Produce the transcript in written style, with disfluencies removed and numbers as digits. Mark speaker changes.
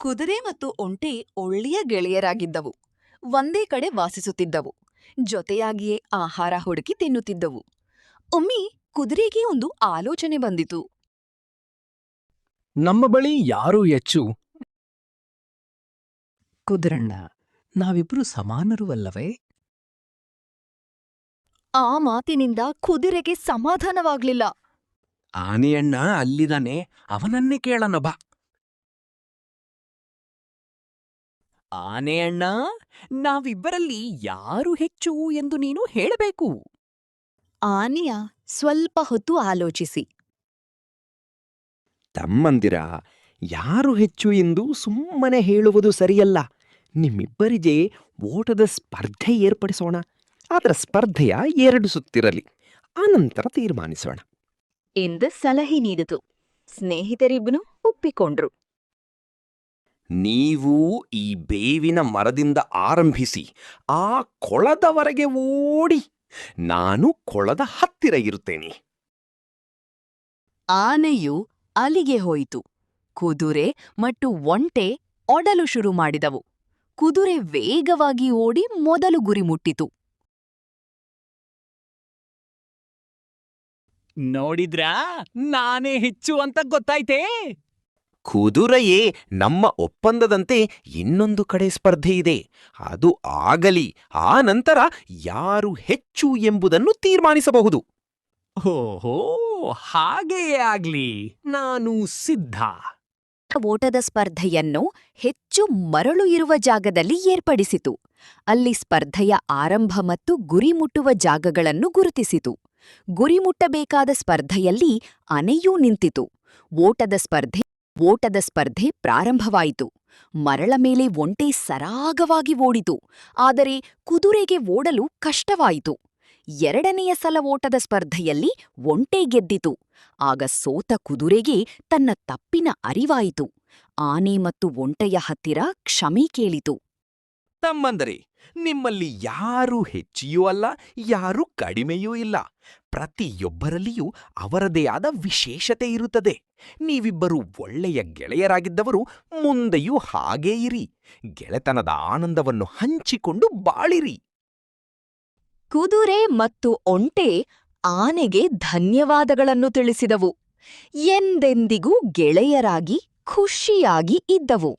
Speaker 1: ಕುದುರೆ ಮತ್ತು ಒಂಟೆ ಒಳ್ಳೆಯ ಗೆಳೆಯರಾಗಿದ್ದವು. ಒಂದೇ ಕಡೆ ವಾಸಿಸುತ್ತಿದ್ದವು. ಜೊತೆಯಾಗಿಯೇ ಆಹಾರ ಹುಡುಕಿ ತಿನ್ನುತ್ತಿದ್ದವು. ಒಮ್ಮೆ ಕುದುರೆಗೆ ಒಂದು ಆಲೋಚನೆ ಬಂದಿತು.
Speaker 2: ನಮ್ಮ ಬಳಿ ಯಾರು ಹೆಚ್ಚು?
Speaker 3: ಕುದುರಣ್ಣ, ನಾವಿಬ್ರು ಸಮಾನರು ಅಲ್ಲವೇ?
Speaker 1: ಆ ಮಾತಿನಿಂದ ಕುದುರೆಗೆ ಸಮಾಧಾನವಾಗ್ಲಿಲ್ಲ.
Speaker 2: ಆನೆಯಣ್ಣ ಅಲ್ಲಿದಾನೆ, ಅವನನ್ನೇ ಕೇಳೋಣ ಬಾ.
Speaker 3: ಆನೆಯಣ್ಣ, ನಾವಿಬ್ಬರಲ್ಲಿ ಯಾರು ಹೆಚ್ಚು ಎಂದು ನೀನು ಹೇಳಬೇಕು.
Speaker 1: ಆನೆಯ ಸ್ವಲ್ಪ ಹೊತ್ತು ಆಲೋಚಿಸಿ,
Speaker 4: ತಮ್ಮಂದಿರ, ಯಾರು ಹೆಚ್ಚು ಎಂದು ಸುಮ್ಮನೆ ಹೇಳುವುದು ಸರಿಯಲ್ಲ. ನಿಮ್ಮಿಬ್ಬರಿಗೆ ಓಟದ ಸ್ಪರ್ಧೆ ಏರ್ಪಡಿಸೋಣ. ಅದರ ಸ್ಪರ್ಧೆಯ 2 ಸುತ್ತಿರಲಿ, ಆನಂತರ ತೀರ್ಮಾನಿಸೋಣ
Speaker 1: ಎಂದು ಸಲಹೆ ನೀಡಿತು. ಸ್ನೇಹಿತರಿಬ್ಬನು ಒಪ್ಪಿಕೊಂಡ್ರು.
Speaker 4: ನೀವು ಈ ಬೇವಿನ ಮರದಿಂದ ಆರಂಭಿಸಿ ಆ ಕೊಳದವರೆಗೆ ಓಡಿ, ನಾನು ಕೊಳದ ಹತ್ತಿರ ಇರುತ್ತೇನೆ.
Speaker 1: ಆನೆಯು ಅಲ್ಲಿಗೆ ಹೋಯಿತು. ಕುದುರೆ ಮತ್ತು ಒಂಟೆ ಒಡಲು ಶುರು ಮಾಡಿದವು. ಕುದುರೆ ವೇಗವಾಗಿ ಓಡಿ ಮೊದಲು ಗುರಿ ಮುಟ್ಟಿತು.
Speaker 3: ನೋಡಿದ್ರಾ, ನಾನೇ ಹೆಚ್ಚು ಅಂತ ಗೊತ್ತಾಯ್ತೇ.
Speaker 4: ಕುದುರೆಯೇ, ನಮ್ಮ ಒಪ್ಪಂದದಂತೆ ಇನ್ನೊಂದು ಕಡೆ ಸ್ಪರ್ಧೆ ಇದೆ. ಅದು ಆಗಲಿ, ಆ ನಂತರ ಯಾರು ಹೆಚ್ಚು ಎಂಬುದನ್ನು ತೀರ್ಮಾನಿಸಬಹುದು.
Speaker 3: ಓಹೋ, ಹಾಗೆಯೇ ಆಗ್ಲಿ. ನಾನು ಸಿದ್ಧ.
Speaker 1: ಓಟದ ಸ್ಪರ್ಧೆಯನ್ನು ಹೆಚ್ಚು ಮರಳು ಇರುವ ಜಾಗದಲ್ಲಿ ಏರ್ಪಡಿಸಿತು. ಅಲ್ಲಿ ಸ್ಪರ್ಧೆಯ ಆರಂಭ ಮತ್ತು ಗುರಿ ಮುಟ್ಟುವ ಜಾಗಗಳನ್ನು ಗುರುತಿಸಿತು. ಗುರಿ ಮುಟ್ಟಬೇಕಾದ ಸ್ಪರ್ಧೆಯಲ್ಲಿ ಆನೆಯೂ ನಿಂತಿತು. ಓಟದ ಸ್ಪರ್ಧೆ ಪ್ರಾರಂಭವಾಯಿತು. ಮರಳ ಮೇಲೆ ಒಂಟೆ ಸರಾಗವಾಗಿ ಓಡಿತು. ಆದರೆ ಕುದುರೆಗೆ ಓಡಲು ಕಷ್ಟವಾಯಿತು. 2ನೆಯ ಸಲ ಓಟದ ಸ್ಪರ್ಧೆಯಲ್ಲಿ ಒಂಟೆ ಗೆದ್ದಿತು. ಆಗ ಸೋತ ಕುದುರೆಗೆ ತನ್ನ ತಪ್ಪಿನ ಅರಿವಾಯಿತು. ಆನೆ ಮತ್ತು ಒಂಟೆಯ ಹತ್ತಿರ ಕ್ಷಮೆ ಕೇಳಿತು.
Speaker 4: ತಮ್ಮಂದರೆ, ನಿಮ್ಮಲ್ಲಿ ಯಾರೂ ಹೆಚ್ಚಿಯೂ ಅಲ್ಲ, ಯಾರೂ ಕಡಿಮೆಯೂ ಇಲ್ಲ. ಪ್ರತಿಯೊಬ್ಬರಲ್ಲಿಯೂ ಅವರದೇ ಆದ ವಿಶೇಷತೆ ಇರುತ್ತದೆ. ನೀವಿಬ್ಬರೂ ಒಳ್ಳೆಯ ಗೆಳೆಯರಾಗಿದ್ದವರು, ಮುಂದೆಯೂ ಹಾಗೇ ಇರಿ. ಗೆಳೆತನದ ಆನಂದವನ್ನು ಹಂಚಿಕೊಂಡು ಬಾಳಿರಿ.
Speaker 1: ಕುದುರೆ ಮತ್ತು ಒಂಟೆ ಆನೆಗೆ ಧನ್ಯವಾದಗಳನ್ನು ತಿಳಿಸಿದವು. ಎಂದೆಂದಿಗೂ ಗೆಳೆಯರಾಗಿ ಖುಷಿಯಾಗಿ ಇದ್ದವು.